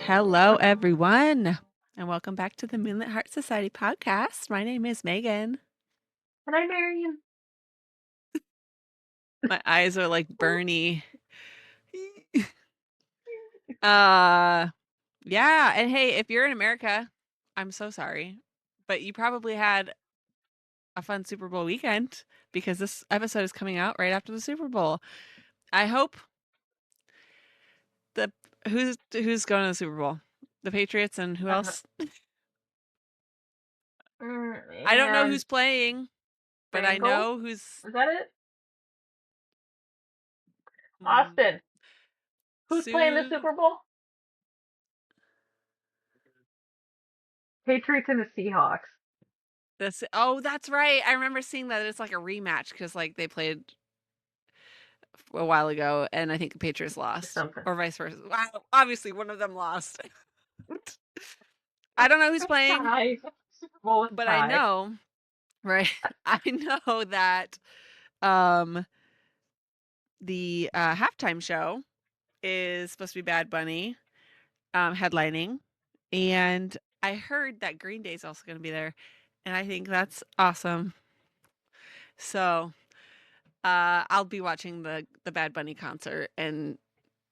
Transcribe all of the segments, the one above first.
Hello, everyone, and welcome back to the Moonlit Heart Society podcast. My name is Megan. And I'm Marion. My eyes are like Bernie. uh, yeah, and hey, if you're in America, I'm so sorry, but you probably had a fun Super Bowl weekend because this episode is coming out right after the Super Bowl. I hope the who's going to the Super Bowl? The Patriots and who Uh, else? I don't know and who's playing, but I Bengals? know who's Is that it? mm, Austin. Who's playing the Sue. Super Bowl? Patriots and the Seahawks. Oh, that's right. I remember seeing that it's like a rematch because like they played a while ago, and I think the Patriots Or lost, something. or vice versa. Wow, obviously one of them lost. I don't know who's playing, Tie. Super Bowl is but I tie. know, right? I know that um the halftime show is supposed to be Bad Bunny headlining, and I heard that Green Day is also going to be there, and I think that's awesome. So I'll be watching the Bad Bunny concert, and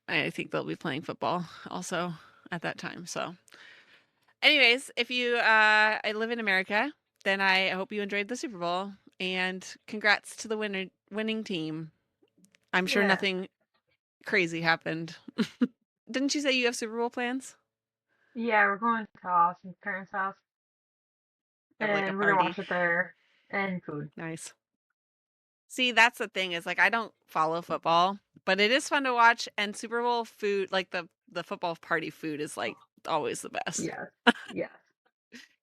I think they'll be playing football also at that time. So, anyways, if you I live in America, then I hope you enjoyed the Super Bowl, and congrats to the winning team. I'm sure Yeah. nothing crazy happened. Didn't you say you have Super Bowl plans? Yeah, we're going to Austin's parents' house. You have like a And we're gonna party. watch it there. And food. Nice. See, that's the thing is like I don't follow football, but it is fun to watch, and Super Bowl food, like the football party food is like always the best. Yes. Yes.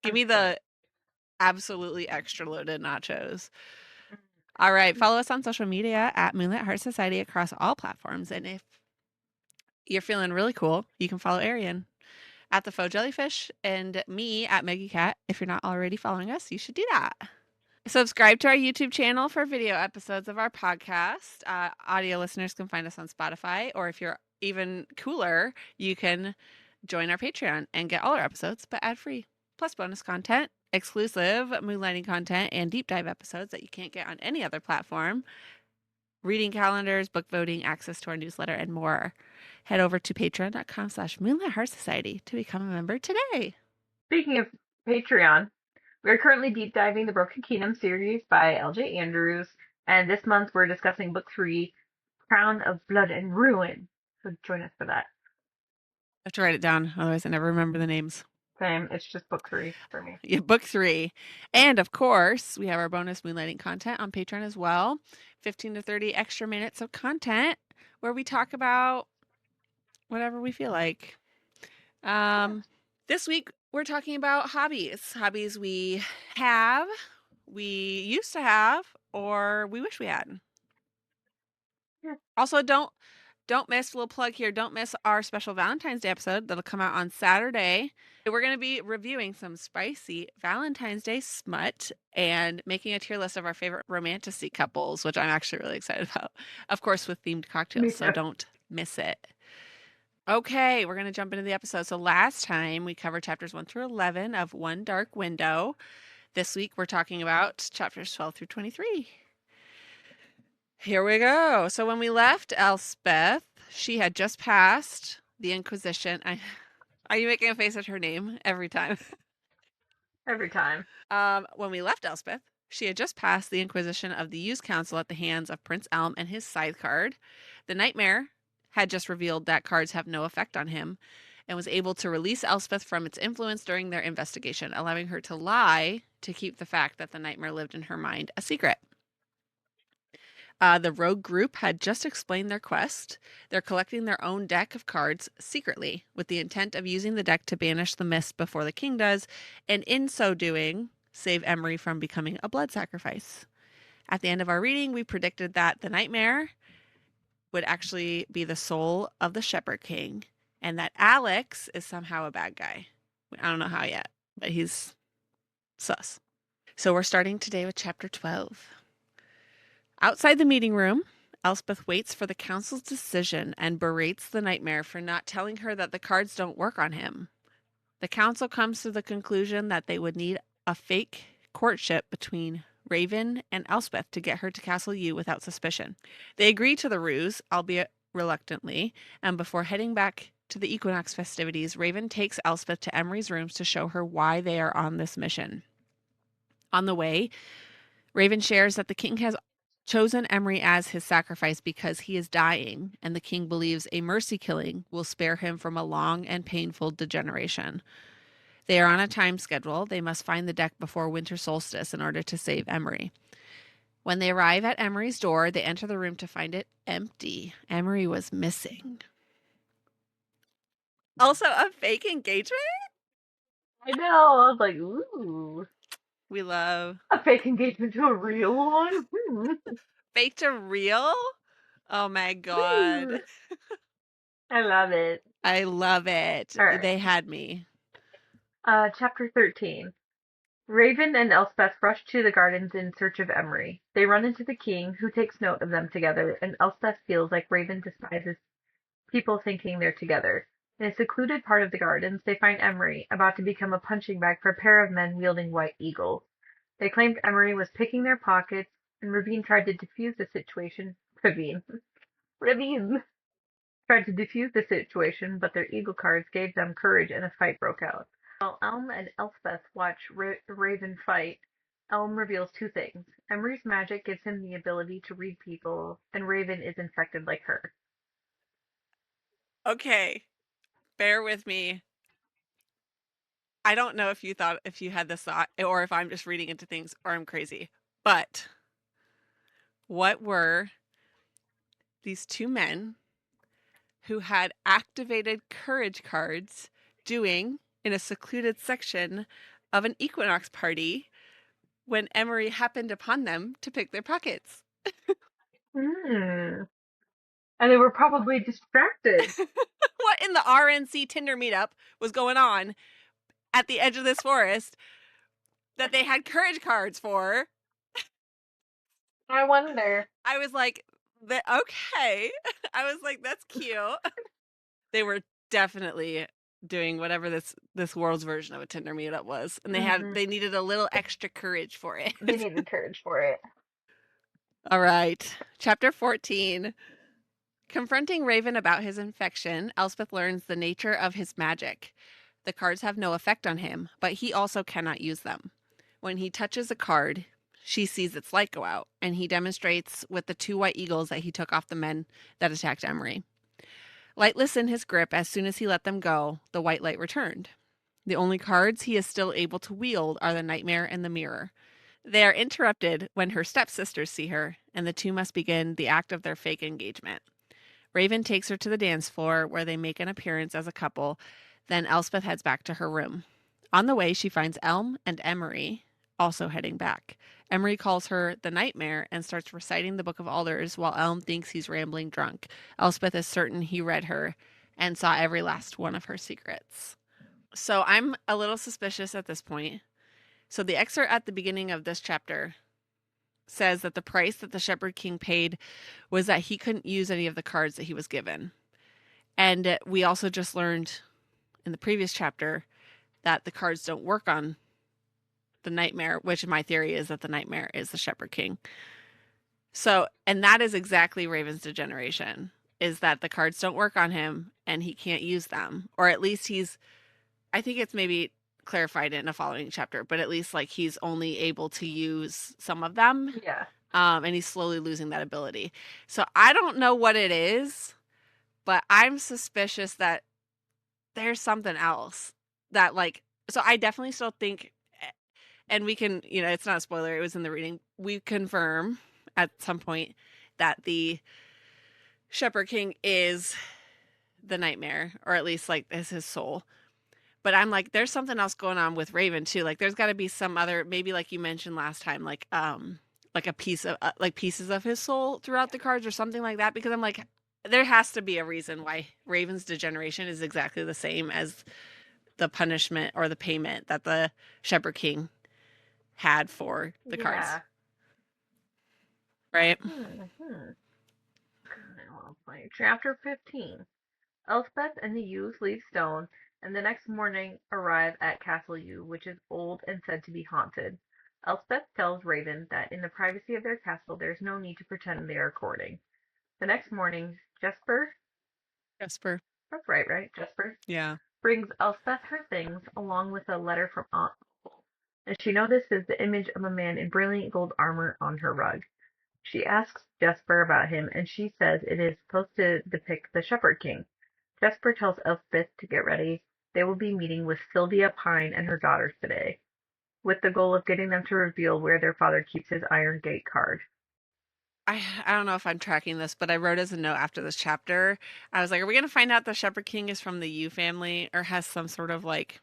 Give me 100%. the absolutely extra loaded nachos. All right. Follow us on social media at Moonlit Heart Society across all platforms. And if you're feeling really cool, you can follow Arian at the Faux Jellyfish and me at Meggie Cat. If you're not already following us, you should do that. Subscribe to our YouTube channel for video episodes of our podcast. Audio listeners can find us on Spotify, or if you're even cooler, you can join our Patreon and get all our episodes, but ad free, plus bonus content, exclusive moonlighting content, and deep dive episodes that you can't get on any other platform, reading calendars, book voting, access to our newsletter, and more. Head over to patreon.com/Moonlight Heart Society to become a member today. Speaking of Patreon, we are currently deep diving the Broken Kingdom series by L.J. Andrews, and this month we're discussing book 3, Crown of Blood and Ruin. So join us for that. I have to write it down, otherwise I never remember the names. Same, it's just book 3 for me. Yeah, book 3. And of course, we have our bonus moonlighting content on Patreon as well. 15 to 30 extra minutes of content where we talk about whatever we feel like. Yeah. Um, this week we're talking about hobbies. Hobbies have, we used to have, or we wish we had. Yeah. Also, don't miss, a little plug here, don't miss our special Valentine's Day episode that'll come out on Saturday. We're going to be reviewing some spicy Valentine's Day smut and making a tier list of our favorite romantic couples, which I'm actually really excited about. Of course, with themed Me cocktails, so too. don't miss it. Okay, we're going to jump into the episode. So last time we covered chapters 1 through 11 of One Dark Window. This week we're talking about chapters 12 through 23. Here we go. So when we left Elspeth, she had just passed the Inquisition. Are you making a face at her name every time? Every time. When we left Elspeth, she had just passed the Inquisition of the Youth Council at the hands of Prince Elm and his scythe card. The nightmare had just revealed that cards have no effect on him and was able to release Elspeth from its influence during their investigation, allowing her to lie to keep the fact that the nightmare lived in her mind a secret. The rogue group had just explained their quest. They're collecting their own deck of cards secretly with the intent of using the deck to banish the mist before the king does, and in so doing, save Emery from becoming a blood sacrifice. At the end of our reading, we predicted that the nightmare would actually be the soul of the Shepherd King, and that Alex is somehow a bad guy. I don't know how yet, but he's sus. So we're starting today with chapter 12. Outside the meeting room, Elspeth waits for the council's decision and berates the nightmare for not telling her that the cards don't work on him. The council comes to the conclusion that they would need a fake courtship between Raven and Elspeth to get her to Castle U without suspicion. They agree to the ruse, albeit reluctantly, and before heading back to the equinox festivities, Raven takes Elspeth to Emery's rooms to show her why they are on this mission. On the way, Raven shares that the king has chosen Emery as his sacrifice because he is dying, and the king believes a mercy killing will spare him from a long and painful degeneration. They are on a time schedule. They must find the deck before winter solstice in order to save Emery. When they arrive at Emery's door, they enter the room to find it empty. Emery was missing. Also, a fake engagement? I know. I was like, ooh. We love A fake engagement to a real one? fake to real? Oh my Woo. god. I love it. I love it. All right. They had me. Chapter 13. Raven and Elspeth rush to the gardens in search of Emery. They run into the king, who takes note of them together, and Elspeth feels like Raven despises people thinking they're together. In a secluded part of the gardens, they find Emery, about to become a punching bag for a pair of men wielding white eagles. They claimed Emery was picking their pockets, and Ravine tried to defuse the situation. Ravine tried to defuse the situation, but their eagle cards gave them courage and a fight broke out. While Elm and Elspeth watch Raven fight, Elm reveals two things. Emery's magic gives him the ability to read people, and Raven is infected like her. Okay, bear with me. I don't know if you had this thought, or if I'm just reading into things, or I'm crazy. But what were these two men who had activated courage cards doing in a secluded section of an equinox party when Emery happened upon them to pick their pockets? Hmm. And they were probably distracted. What in the RNC Tinder meetup was going on at the edge of this forest that they had courage cards for? I wonder. I was like, okay. I was like, that's cute. They were definitely doing whatever this world's version of a Tinder meetup was, and they needed a little extra courage for it. They needed courage for it. All right, chapter 14. Confronting Raven about his infection, Elspeth learns the nature of his magic. The cards have no effect on him, but he also cannot use them. When he touches a card, she sees its light go out, and he demonstrates with the two white eagles that he took off the men that attacked Emery. Lightless in his grip, as soon as he let them go, the white light returned. The only cards he is still able to wield are the Nightmare and the Mirror. They are interrupted when her stepsisters see her, and the two must begin the act of their fake engagement. Raven takes her to the dance floor, where they make an appearance as a couple. Then Elspeth heads back to her room. On the way, she finds Elm and Emery also heading back. Emery calls her the Nightmare and starts reciting the Book of Alders while Elm thinks he's rambling drunk. Elspeth is certain he read her and saw every last one of her secrets. So I'm a little suspicious at this point. So the excerpt at the beginning of this chapter says that the price that the Shepherd King paid was that he couldn't use any of the cards that he was given. And we also just learned in the previous chapter that the cards don't work on the Nightmare, which my theory is that the Nightmare is the Shepherd King. So, and that is exactly Raven's degeneration, is that the cards don't work on him and he can't use them. Or at least I think it's maybe clarified in a following chapter, but at least like he's only able to use some of them. Yeah. And he's slowly losing that ability. So I don't know what it is, but I'm suspicious that there's something else that like, so I definitely still think, and we can, it's not a spoiler, it was in the reading. We confirm at some point that the Shepherd King is the Nightmare, or at least like is his soul. But I'm like, there's something else going on with Raven too. Like there's got to be some other, maybe like you mentioned last time, like a piece of like pieces of his soul throughout the cards or something like that. Because I'm like, there has to be a reason why Raven's degeneration is exactly the same as the punishment or the payment that the Shepherd King had for the cards. Right? Hmm. Like, chapter 15. Elspeth and the youth leave Stone, and the next morning arrive at Castle U, which is old and said to be haunted. Elspeth tells Raven that in the privacy of their castle there is no need to pretend they are courting. The next morning, Jesper, Jesper. that's right, right? Jesper, Yeah. brings Elspeth her things along with a letter from Aunt Ethel, and she notices the image of a man in brilliant gold armor on her rug. She asks Jesper about him, and she says it is supposed to depict the Shepherd King. Jesper tells Elspeth to get ready. They will be meeting with Sylvia Pine and her daughters today, with the goal of getting them to reveal where their father keeps his Iron Gate card. I don't know if I'm tracking this, but I wrote as a note after this chapter. I was like, are we going to find out the Shepherd King is from the Yu family or has some sort of like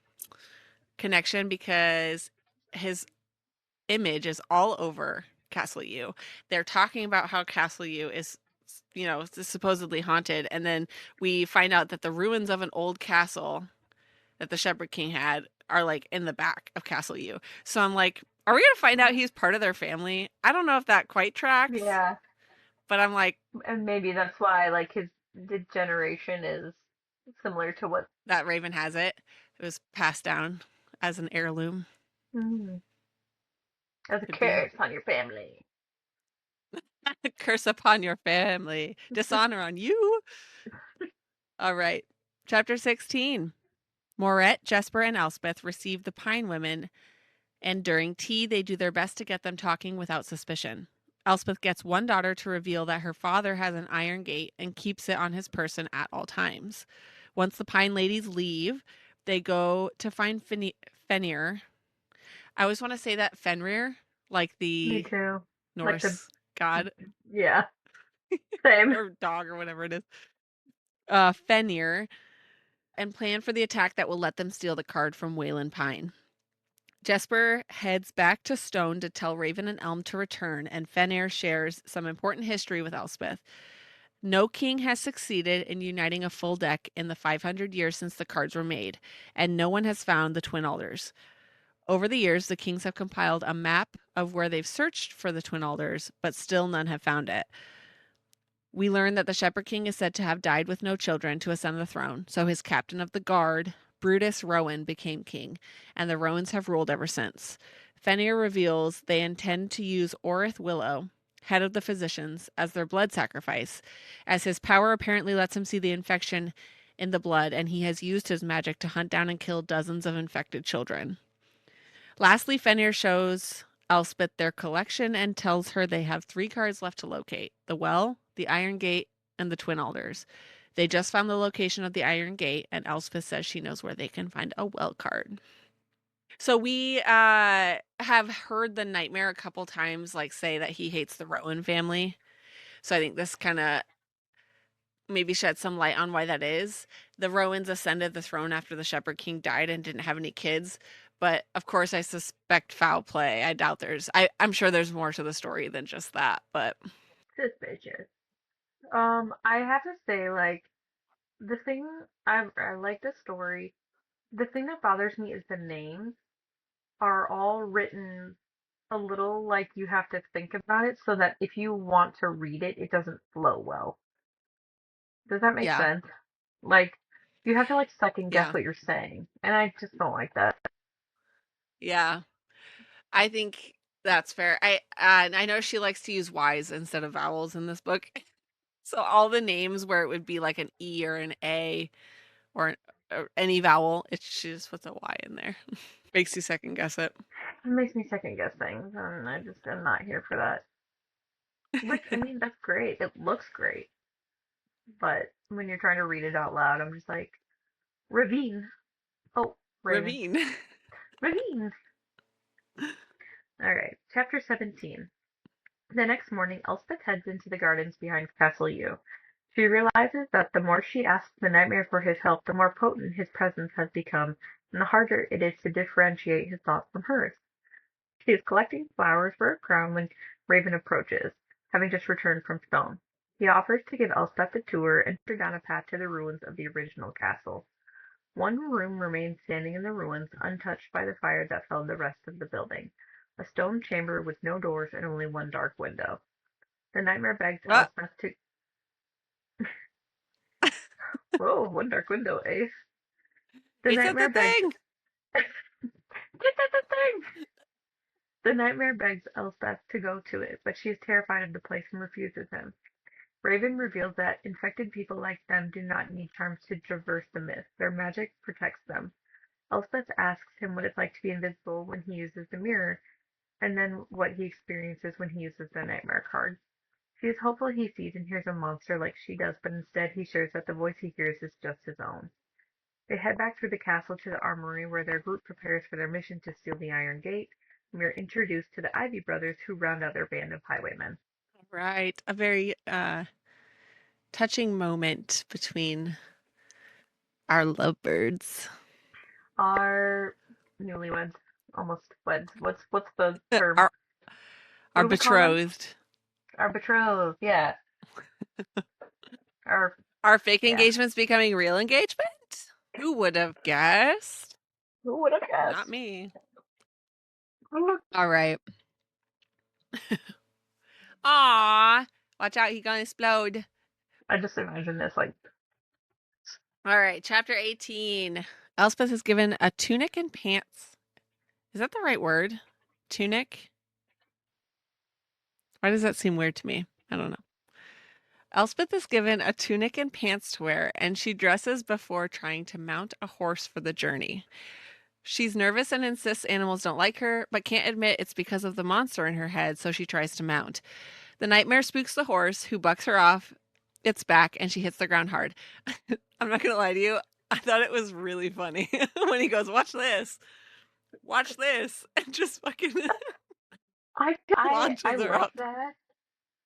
connection because his image is all over Castle U. They're talking about how Castle U is, supposedly haunted, and then we find out that the ruins of an old castle that the Shepherd King had are like in the back of Castle U. So I'm like, are we gonna find out he's part of their family? I don't know if that quite tracks, Yeah, but I'm like, and maybe that's why like his degeneration is similar to what. that Raven has it. It was passed down as an heirloom. Mm, as a Could be. curse on your family. Curse upon your family, dishonor on you. All right. Chapter 16. Moret, Jesper, and Elspeth receive the Pine women, and during tea, they do their best to get them talking without suspicion. Elspeth gets one daughter to reveal that her father has an iron gate and keeps it on his person at all times. Once the Pine ladies leave, they go to find Fenrir. I always want to say that Fenrir, like Me the too. Like the Norse god yeah, same. or dog or whatever it is. Fenrir, and plan for the attack that will let them steal the card from Wayland Pine. Jesper heads back to Stone to tell Raven and Elm to return, and Fenrir shares some important history with Elspeth. No king has succeeded in uniting a full deck in the 500 years since the cards were made, and no one has found the Twin Alders. Over the years, the kings have compiled a map of where they've searched for the Twin Alders, but still none have found it. We learn that the Shepherd King is said to have died with no children to ascend the throne, so his captain of the guard, Brutus Rowan, became king, and the Rowans have ruled ever since. Fenrir reveals they intend to use Orith Willow, head of the physicians, as their blood sacrifice, as his power apparently lets him see the infection in the blood, and he has used his magic to hunt down and kill dozens of infected children. Lastly, Fenrir shows Elspeth their collection and tells her they have 3 cards left to locate: the Well, the Iron Gate, and the Twin Alders. They just found the location of the Iron Gate, and Elspeth says she knows where they can find a Well card. So we have heard the Nightmare a couple times, like say that he hates the Rowan family. So I think this kind of maybe shed some light on why that is. The Rowans ascended the throne after the Shepherd King died and didn't have any kids. But of course, I suspect foul play. I doubt I'm sure there's more to the story than just that. But Suspicious. I have to say, like, the thing I like the story. The thing that bothers me is the names are all written a little like you have to think about it so that if you want to read it, it doesn't flow well. Does that make yeah, sense? Like, you have to like second guess yeah, what you're saying, and I just don't like that. yeah. I think that's fair. I know she likes to use Y's instead of vowels in this book. So all the names where it would be like an E or an A or, or any vowel, she just puts a Y in there. Makes you second guess it. It makes me second guess things, and I just am not here for that. Which, I mean, that's great. It looks great, but when you're trying to read it out loud, I'm just like, Ravine. Oh, Raven. Ravine. Ravine. All right, chapter 17. The next morning, Elspeth heads into the gardens behind Castle U. She realizes that the more she asks the Nightmare for his help, the more potent his presence has become, and the harder it is to differentiate his thoughts from hers. She is collecting flowers for her crown when Raven approaches, having just returned from Stone. He offers to give Elspeth a tour and lead her down a path to the ruins of the original castle. One room remains standing in the ruins, untouched by the fire that felled the rest of the building, a stone chamber with no doors and only one dark window. The Nightmare begs What? Elspeth to Whoa, one dark window, Ace. The It's at the nightmare begs. thing. Get to the thing! The nightmare begs Elspeth to go to it, but she is terrified of the place and refuses him. Raven reveals that infected people like them do not need charms to traverse the mist. Their magic protects them. Elspeth asks him what it's like to be invisible when he uses the mirror, and then what he experiences when he uses the nightmare card. She is hopeful he sees and hears a monster like she does, but instead he shares that the voice he hears is just his own. They head back through the castle to the armory where their group prepares for their mission to steal the Iron Gate, and we are introduced to the Ivy brothers who round out their band of highwaymen. Right. A very touching moment between our lovebirds. Our newlyweds, almost weds. What's the Uh, term? Our What our do we call them? betrothed. Our betrothed. Yeah. Our Our fake yeah. engagement's becoming real engagement? Who would have guessed? Who would have Not guessed? me. All right. Aw. Watch out, he gonna explode. I just imagine this like All right, chapter 18. Elspeth is given a tunic and pants. Is that the right word? Tunic? Why does that seem weird to me? I don't know. Elspeth is given a tunic and pants to wear, and she dresses before trying to mount a horse for the journey. She's nervous and insists animals don't like her, but can't admit it's because of the monster in her head, so she tries to mount. The nightmare spooks the horse, who bucks her off its back, and she hits the ground hard. I'm not going to lie to you. I thought it was really funny when he goes, watch this, and just fucking I launches her like up. that.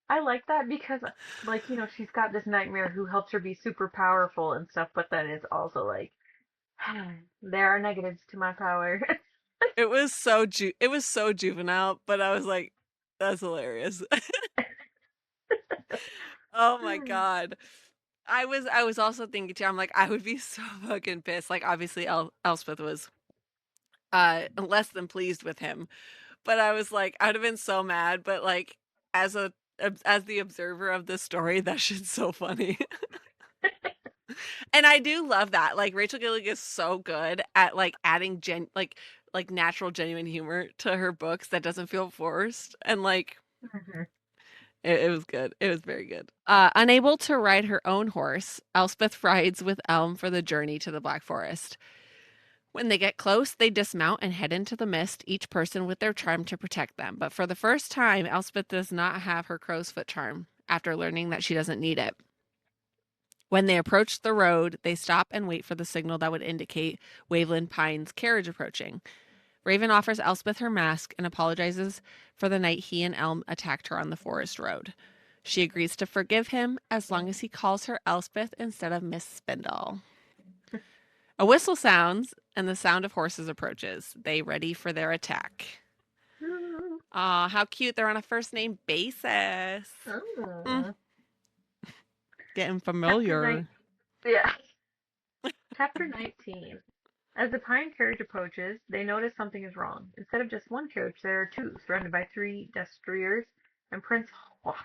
I like that because like, she's got this nightmare who helps her be super powerful and stuff, but then it's also like there are negatives to my power. It was so juvenile, but I was like, that's hilarious. Oh my god. I was also thinking too, I'm like, I would be so fucking pissed. Like obviously Elspeth was less than pleased with him. But I was like, I'd have been so mad, but like as a as the observer of this story, that shit's so funny. And I do love that. Like Rachel Gillig is so good at like adding like natural genuine humor to her books that doesn't feel forced. And like Mhm. it was good. It was very good. Unable to ride her own horse, Elspeth rides with Elm for the journey to the Black Forest. When they get close, they dismount and head into the mist, each person with their charm to protect them. But for the first time, Elspeth does not have her crow's foot charm after learning that she doesn't need it. When they approach the road, they stop and wait for the signal that would indicate Waveland Pine's carriage approaching. Raven offers Elspeth her mask and apologizes for the night he and Elm attacked her on the forest road. She agrees to forgive him as long as he calls her Elspeth instead of Miss Spindle. A whistle sounds, and the sound of horses approaches. They ready for their attack. Aw, how cute. They're on a first name basis. Mm, Oh. getting Chapter 9. familiar. Yeah. Chapter 19. As the pine carriage approaches, they notice something is wrong. Instead of just one carriage, there are two, surrounded by three destriers and Prince Hwa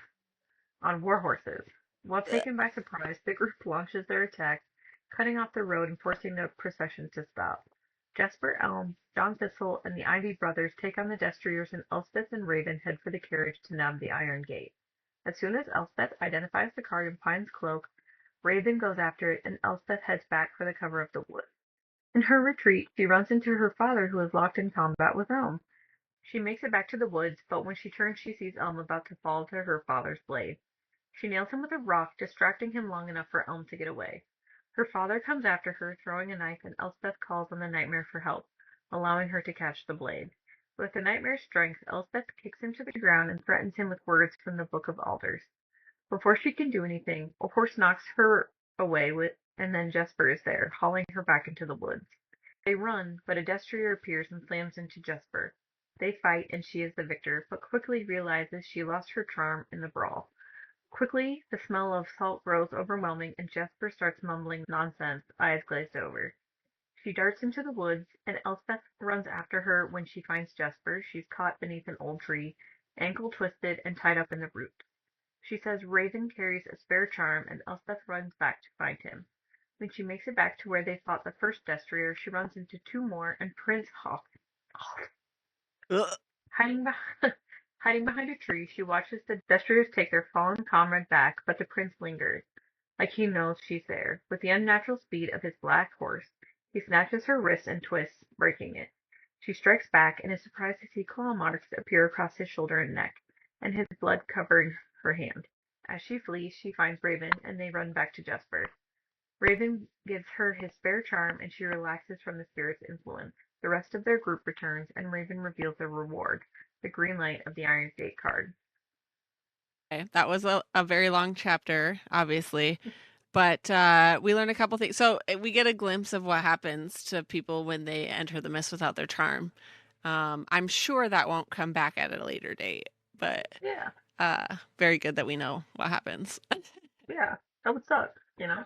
on war horses. While taken by surprise, the group launches their attack, cutting off the road and forcing the procession to stop. Jasper Elm, John Thistle, and the Ivy brothers take on the destriers, and Elspeth and Raven head for the carriage to nab the Iron Gate. As soon as Elspeth identifies the card in Pine's cloak, Raven goes after it, and Elspeth heads back for the cover of the wood. In her retreat, she runs into her father, who is locked in combat with Elm. She makes it back to the woods, but when she turns she sees Elm about to fall to her father's blade. She nails him with a rock, distracting him long enough for Elm to get away. Her father comes after her, throwing a knife, and Elspeth calls on the nightmare for help, allowing her to catch the blade. With the nightmare's strength, Elspeth kicks him to the ground and threatens him with words from the Book of Alders. Before she can do anything, a horse knocks her away and then Jesper is there, hauling her back into the woods. They run, but a destrier appears and slams into Jesper. They fight, and she is the victor, but quickly realizes she lost her charm in the brawl. Quickly, the smell of salt grows overwhelming, and Jesper starts mumbling nonsense, eyes glazed over. She darts into the woods, and Elspeth runs after her. When she finds Jesper, she's caught beneath an old tree, ankle twisted and tied up in the roots. She says Raven carries a spare charm, and Elspeth runs back to find him. When she makes it back to where they fought the first Destrier, she runs into two more and Prince Hawk. Ugh. Hiding, hiding behind a tree, she watches the Destriers take their fallen comrade back, but the prince lingers, like he knows she's there. With the unnatural speed of his black horse, he snatches her wrist and twists, breaking it. She strikes back and is surprised to see claw marks appear across his shoulder and neck, and his blood covering her hand. As she flees, she finds Raven, and they run back to Jesper. Raven gives her his spare charm, and she relaxes from the spirit's influence. The rest of their group returns, and Raven reveals their reward, the green light of the Iron Gate card. Okay, that was a very long chapter, obviously. But we learn a couple things. So we get a glimpse of what happens to people when they enter the mist without their charm. I'm sure that won't come back at a later date, but Yeah, very good that we know what happens. yeah, that would suck, you know?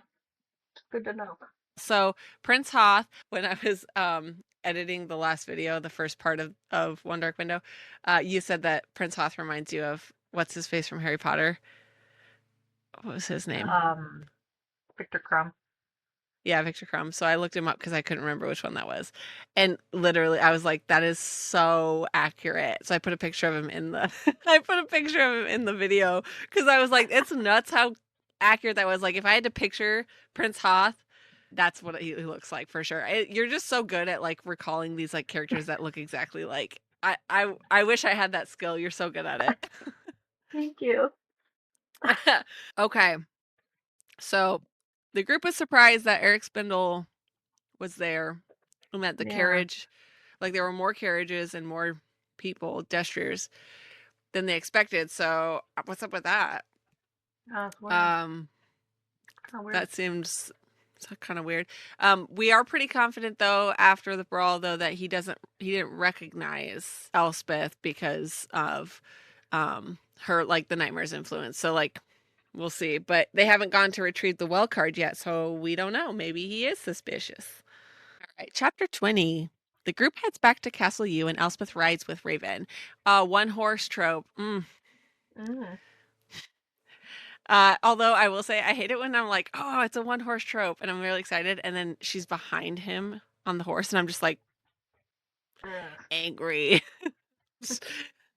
Good to know. So Prince Hoth, when I was editing the last video, the first part of One Dark Window, you said that Prince Hoth reminds you of what's his face from Harry Potter? What was his name? Um, Victor Crumb. Yeah, Victor Crumb. So I looked him up because I couldn't remember which one that was. And literally I was like, that is so accurate. So I put a picture of him in the I put a picture of him in the video because I was like, it's nuts how accurate that was. Like if I had to picture Prince Hoth, that's what he looks like for sure. You're just so good at like recalling these like characters that look exactly like I wish I had that skill. You're so good at it. Thank you. Okay. So the group was surprised that Eric Spindle was there and that the Yeah, carriage, like there were more carriages and more people, destriers, than they expected. So what's up with that? that's weird. Um, Kind of weird. that seems kind of weird. We are pretty confident though after the brawl though that he didn't recognize Elspeth because of her like the nightmare's influence. So like we'll see, but they haven't gone to retrieve the well card yet, so we don't know. Maybe he is suspicious. All right, chapter 20. The group heads back to Castle U and Elspeth rides with Raven. One horse trope. Mm. Although I will say I hate it when I'm like, oh, it's a one horse trope, and I'm really excited, and then she's behind him on the horse, and I'm just like Ugh. angry.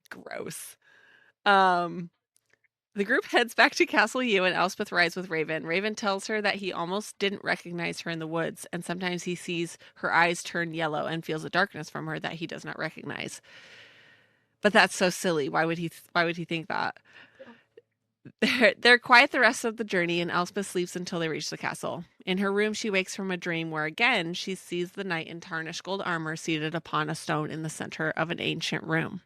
Gross. Um, the group heads back to Castle U and Elspeth rides with Raven. Raven tells her that he almost didn't recognize her in the woods, and sometimes he sees her eyes turn yellow and feels a darkness from her that he does not recognize. But that's so silly. Why would he think that? They're quiet the rest of the journey, and Elspeth sleeps until they reach the castle. In her room, she wakes from a dream where again she sees the knight in tarnished gold armor seated upon a stone in the center of an ancient room.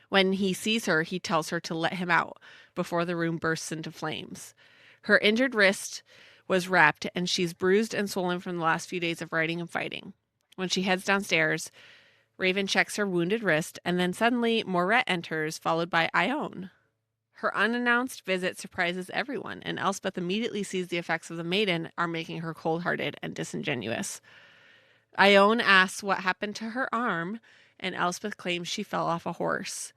When he sees her, he tells her to let him out before the room bursts into flames. Her injured wrist was wrapped, and she's bruised and swollen from the last few days of riding and fighting. When she heads downstairs, Raven checks her wounded wrist, and then suddenly Moret enters, followed by Ione. Her unannounced visit surprises everyone, and Elspeth immediately sees the effects of the maiden are making her cold-hearted and disingenuous. Ione asks what happened to her arm, and Elspeth claims she fell off a horse.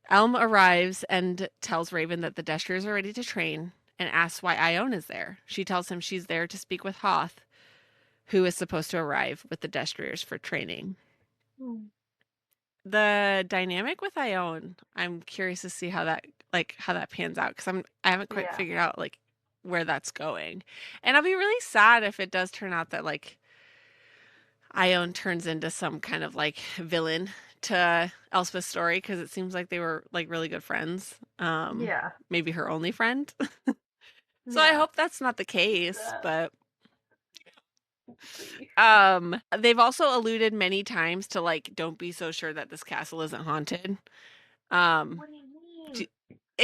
Elm arrives and tells Raven that the Destriers are ready to train and asks why Ione is there. She tells him she's there to speak with Hoth, who is supposed to arrive with the Destriers for training. Mm. The dynamic with Ione, I'm curious to see how that pans out because I haven't quite Yeah. figured out like where that's going. And I'll be really sad if it does turn out that like Ione turns into some kind of like villain to Elspeth's story because it seems like they were like really good friends. Yeah. Maybe her only friend. So I Yeah. hope that's not the case, That. but Let's see. they've also alluded many times to like don't be so sure that this castle isn't haunted. Um What do you do,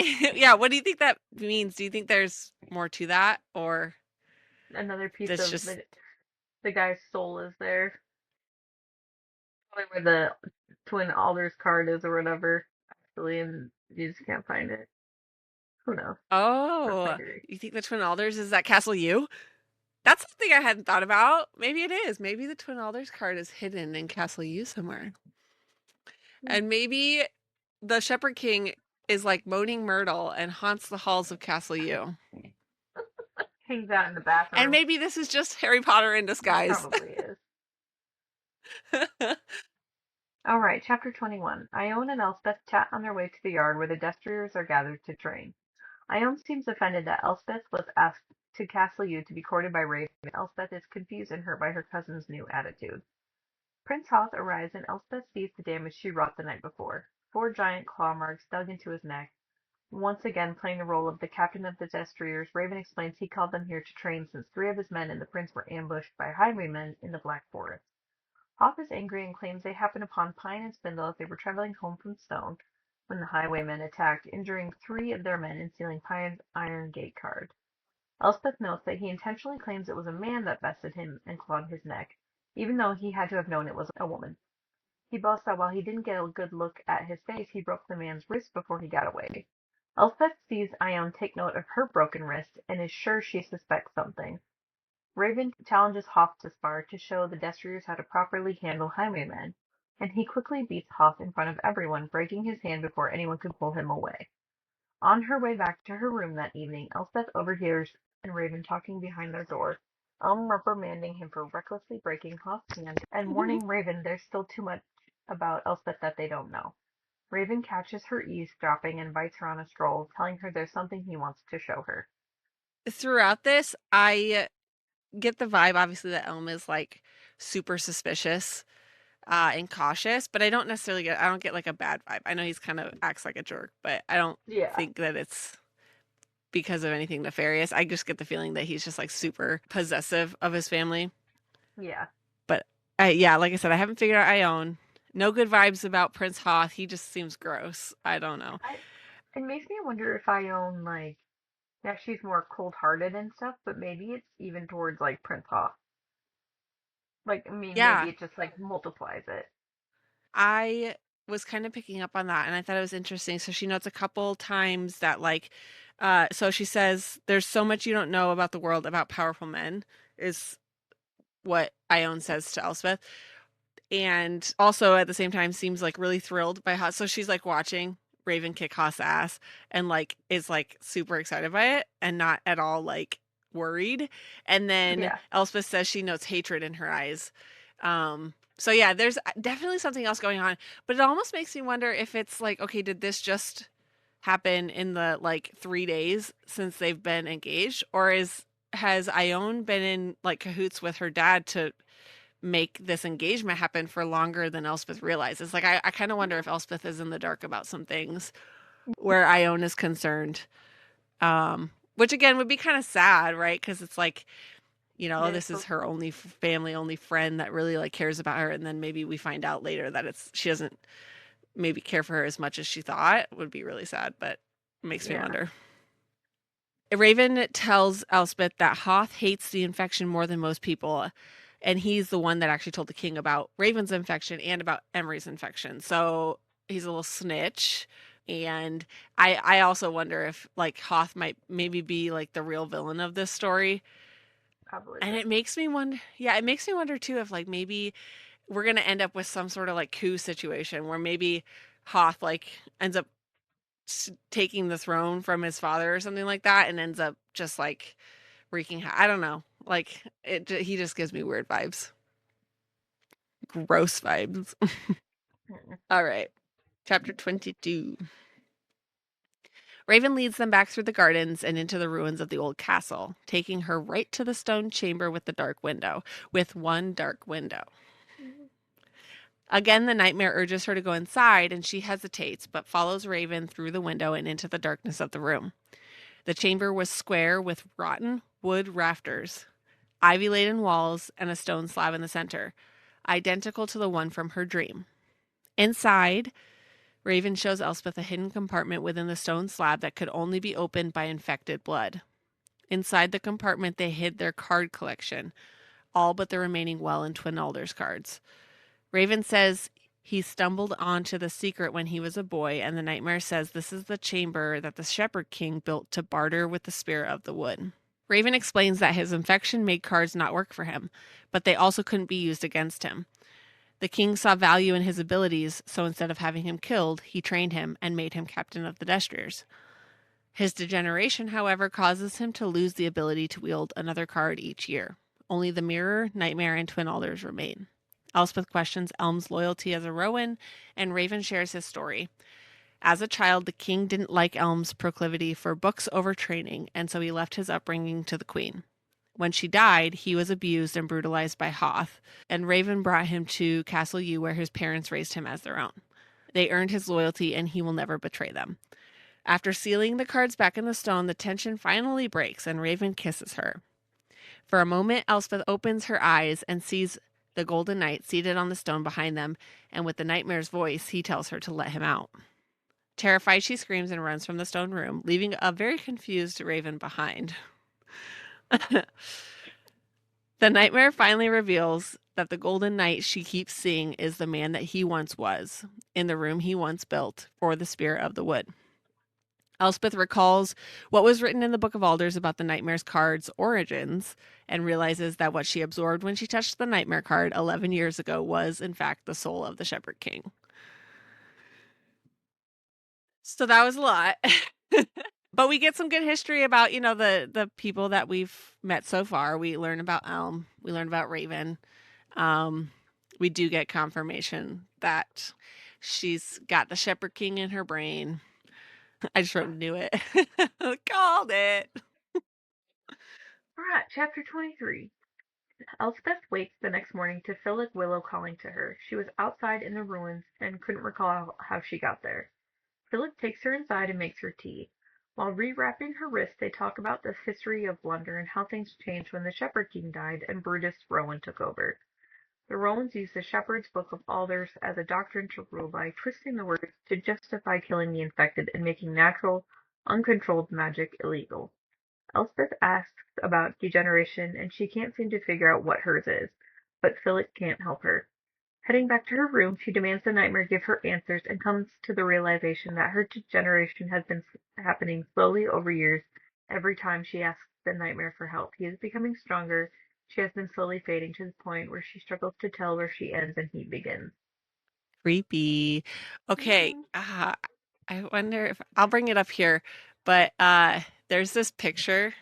mean? yeah, what do you think that means? Do you think there's more to that or Another piece that's of just the guy's soul is there. Probably where the Twin Alders card is or whatever. Actually, and you just can't find it. Who knows? That's my oh, theory. you think the Twin Alders is that Castle U? That's something I hadn't thought about. Maybe it is. Maybe the Twin Alders card is hidden in Castle U somewhere. Hmm. And maybe the Shepherd King is like Moaning Myrtle and haunts the halls of Castle U. hangs out in the And bathroom. maybe this is just Harry Potter in disguise. Probably is. All right, chapter 21. Ione and Elspeth chat on their way to the yard where the Destriers are gathered to train. Ione seems offended that Elspeth was asked to Castle U to be courted by Raven. Elspeth is confused and hurt by her cousin's new attitude. Prince Hoth arrives and Elspeth sees the damage she wrought the night before. 4 giant claw marks dug into his neck. Once again playing the role of the captain of the Destriers, Raven explains he called them here to train since 3 of his men and the prince were ambushed by highwaymen in the Black Forest. Hoth is angry and claims they happened upon Pine and Spindle as they were traveling home from Stone when the highwaymen attacked, injuring 3 of their men and stealing Pine's iron gate card. Elspeth notes that he intentionally claims it was a man that bested him and clawed his neck, even though he had to have known it was a woman. He boasts that while he didn't get a good look at his face, he broke the man's wrist before he got away. Elspeth sees Ione take note of her broken wrist and is sure she suspects something. Raven challenges Hoth to spar to show the Destriers how to properly handle highwaymen, and he quickly beats Hoth in front of everyone, breaking his hand before anyone could pull him away. On her way back to her room that evening, Elspeth overhears and Raven talking behind their door, reprimanding him for recklessly breaking Hoth's hand and warning Raven there's still too much about Elspeth that they don't know. Raven catches her eavesdropping and invites her on a stroll, telling her there's something he wants to show her. Throughout this, I get the vibe, obviously, that Elm is like super suspicious and cautious, but I don't necessarily I don't get like a bad vibe. I know he's kind of acts like a jerk, but I don't Yeah, think that it's because of anything nefarious. I just get the feeling that he's just like super possessive of his family. yeah. But yeah, like I said, I haven't figured out Ione. No good vibes about Prince Hoth. He just seems gross. I don't know. It makes me wonder if Ione, like, yeah, she's more cold-hearted and stuff, but maybe it's even towards, like, Prince Hoth. Like, I mean, maybe Yeah, it just, like, multiplies it. I was kind of picking up on that and I thought it was interesting. So she notes a couple times that like so she says there's so much you don't know about the world about powerful men is what Ione says to Elspeth. And also at the same time seems like really thrilled by Hoth. So she's like watching Raven kick Hoth's ass and like is like super excited by it and not at all like worried. And then Yeah. Elspeth says she notes hatred in her eyes. So yeah, there's definitely something else going on, but it almost makes me wonder if it's like, okay, did this just happen in the like 3 days since they've been engaged, or has Ione been in like cahoots with her dad to make this engagement happen for longer than Elspeth realizes? Like, I kind of wonder if Elspeth is in the dark about some things where Ione is concerned. Which again would be kind of sad, right? Because it's like, It is this is her only family, only friend that really like cares about her, and then maybe we find out later that she doesn't maybe care for her as much as she thought. It would be really sad, but it makes me yeah. wonder. Raven tells Elspeth that Hoth hates the infection more than most people, and he's the one that actually told the king about Raven's infection and about Emery's infection. So he's a little snitch. And I also wonder if like Hoth might maybe be like the real villain of this story. Probably And is. it makes me wonder, yeah, it makes me wonder too if like maybe we're gonna end up with some sort of like coup situation where maybe Hoth like ends up taking the throne from his father or something like that and ends up just like wreaking. I don't know. Like he just gives me weird vibes, gross vibes. Mm. All right, chapter 22. Raven leads them back through the gardens and into the ruins of the old castle, taking her right to the stone chamber with the dark window, with one dark window. Again, the nightmare urges her to go inside, and she hesitates, but follows Raven through the window and into the darkness of the room. The chamber was square with rotten wood rafters, ivy laden walls, and a stone slab in the center, identical to the one from her dream. Inside, Raven shows Elspeth a hidden compartment within the stone slab that could only be opened by infected blood. Inside the compartment, they hid their card collection, all but the remaining Well and Twin Alders cards. Raven says he stumbled onto the secret when he was a boy, and the nightmare says this is the chamber that the Shepherd King built to barter with the spirit of the wood. Raven explains that his infection made cards not work for him, but they also couldn't be used against him. The king saw value in his abilities, so instead of having him killed, he trained him and made him captain of the Destriers. His degeneration, however, causes him to lose the ability to wield another card each year. Only the Mirror, Nightmare, and Twin Alders remain. Elspeth questions Elm's loyalty as a Rowan, and Raven shares his story. As a child, the king didn't like Elm's proclivity for books over training, and so he left his upbringing to the queen. When she died, he was abused and brutalized by Hoth, and Raven brought him to Castle U, where his parents raised him as their own. They earned his loyalty, and he will never betray them. After sealing the cards back in the stone, the tension finally breaks, and Raven kisses her. For a moment, Elspeth opens her eyes and sees the Golden Knight seated on the stone behind them, and with the nightmare's voice, he tells her to let him out. Terrified, she screams and runs from the stone room, leaving a very confused Raven behind. The nightmare finally reveals that the Golden Knight she keeps seeing is the man that he once was, in the room he once built for the Spirit of the Wood. Elspeth recalls what was written in the Book of Alders about the Nightmare's card's origins and realizes that what she absorbed when she touched the Nightmare card 11 years ago was, in fact, the soul of the Shepherd King. So that was a lot. But we get some good history about, the people that we've met so far. We learn about Elm. We learn about Raven. Um, we do get confirmation that she's got the Shepherd King in her brain. I just wrote knew it. Called it. Alright, chapter 23. Elspeth wakes the next morning to Philip Willow calling to her. She was outside in the ruins and couldn't recall how she got there. Philip takes her inside and makes her tea. While rewrapping her wrist, they talk about the history of Blunder and how things changed when the Shepherd King died and Brutus Rowan took over. The Rowans use the Shepherd's Book of Alders as a doctrine to rule by, twisting the words to justify killing the infected and making natural, uncontrolled magic illegal. Elspeth asks about degeneration, and she can't seem to figure out what hers is, but Philip can't help her. Heading back to her room, she demands the nightmare give her answers and comes to the realization that her degeneration has been happening slowly over years every time she asks the nightmare for help. He is becoming stronger. She has been slowly fading to the point where she struggles to tell where she ends and he begins. Creepy. Okay. Mm-hmm. I wonder if I'll bring it up here, but there's this picture.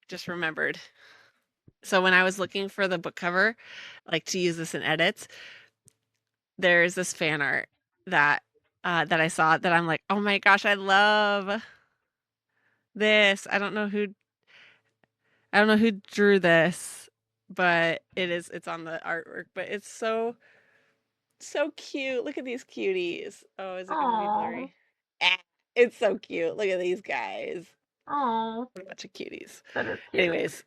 Just remembered. So when I was looking for the book cover, like to use this in edits, there's this fan art that that I saw that I'm like, oh my gosh, I love this. I don't know who drew this, but it's on the artwork, but it's so cute. Look at these cuties. Oh, is it gonna be Oh, blurry? Ah, it's so cute. Look at these guys. oh, What a bunch of cuties. that is cute. Anyways,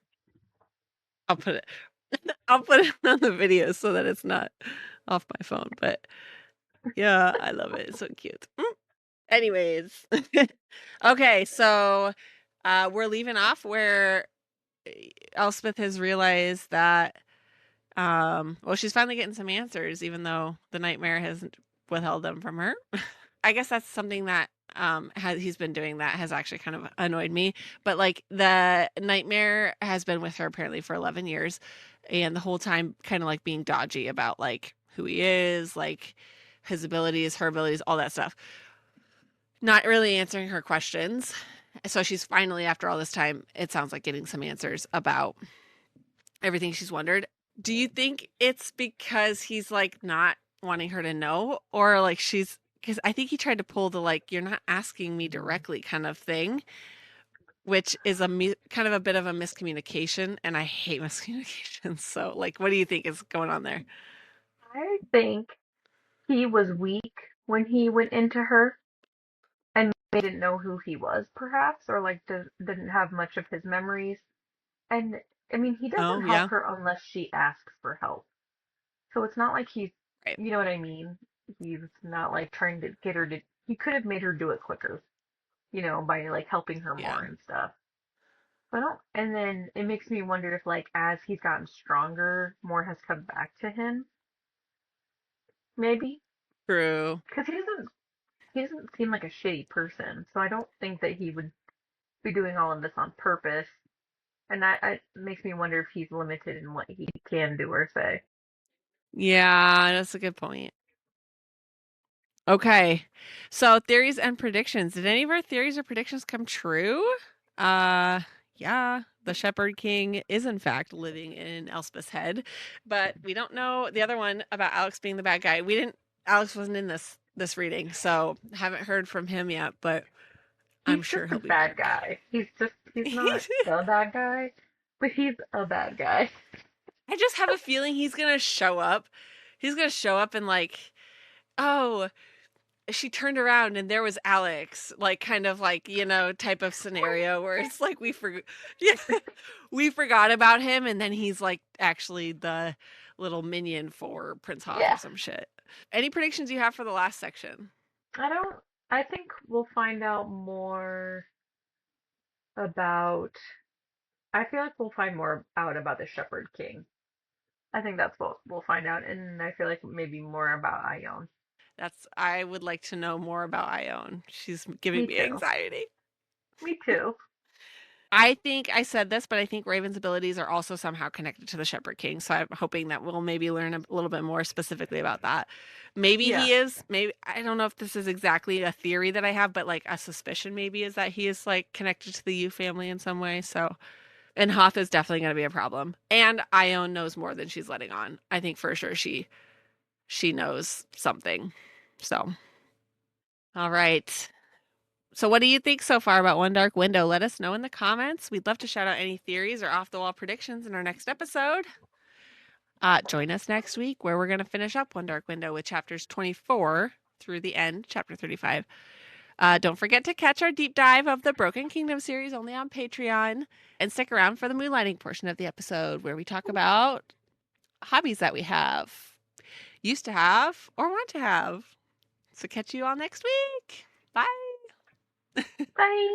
I'll put it I'll put it on the video so that it's not off my phone. But yeah, I love it. It's so cute. Anyways. Okay, so we're leaving off where Elspeth has realized that well, she's finally getting some answers, even though the nightmare has withheld them from her. I guess that's something that he's been doing that has actually kind of annoyed me. But like the nightmare has been with her apparently for 11 years, and the whole time kind of like being dodgy about like who he is, like his abilities, her abilities, all that stuff. Not really answering her questions. So she's finally, after all this time, it sounds like getting some answers about everything she's wondered. Do you think it's because he's like not wanting her to know, or like she's because I think he tried to pull the like you're not asking me directly kind of thing, which is kind of a bit of a miscommunication, and I hate miscommunications. So like, what do you think is going on there? I think he was weak when he went into her and they didn't know who he was, perhaps, or like didn't have much of his memories. And I mean, he doesn't Oh help yeah, her unless she asks for help. So it's not like he's, right, you know what I mean? He's not like trying to get her to. He could have made her do it quicker, by like helping her yeah, more and stuff. So I don't. And then it makes me wonder if like as he's gotten stronger, more has come back to him, maybe, true. because he doesn't seem like a shitty person. So I don't think that he would be doing all of this on purpose. And that it makes me wonder if he's limited in what he can do or say. Yeah, that's a good point. Okay. So theories and predictions. Did any of our theories or predictions come true? Uh yeah, the Shepherd King is in fact living in Elspeth's head, but we don't know the other one about Alex being the bad guy. We didn't Alex wasn't in this reading, so haven't heard from him yet, but I'm He's sure just a he'll be bad back. guy. He's not the bad guy, but he's a bad guy. I just have a feeling he's going to show up. He's going to show up and like, "Oh, she turned around and there was Alex," like kind of like, type of scenario where it's like yeah, we forgot about him and then he's like actually the little minion for Prince Hoth or Yeah. some shit. Any predictions you have for the last section? I don't I think we'll find out more about I feel like we'll find more out about the Shepherd King. I think that's what we'll find out, and I feel like maybe more about Ion. I would like to know more about Ione. She's giving Me me too. anxiety. Me too. I think I said this, but I think Raven's abilities are also somehow connected to the Shepherd King. So I'm hoping that we'll maybe learn a little bit more specifically about that. Maybe Yeah. he is, maybe, I don't know if this is exactly a theory that I have, but like a suspicion maybe is that he is like connected to the Yu family in some way. So, and Hoth is definitely going to be a problem. And Ione knows more than she's letting on. I think for sure she knows something. So, all right. So, what do you think so far about One Dark Window? Let us know in the comments. We'd love to shout out any theories or off the wall predictions in our next episode. Join us next week where we're going to finish up One Dark Window with chapters 24 through the end, chapter 35. Don't forget to catch our deep dive of the Broken Kingdom series only on Patreon. And stick around for the moonlighting portion of the episode where we talk about hobbies that we have, used to have, or want to have. So, catch you all next week. Bye. Bye.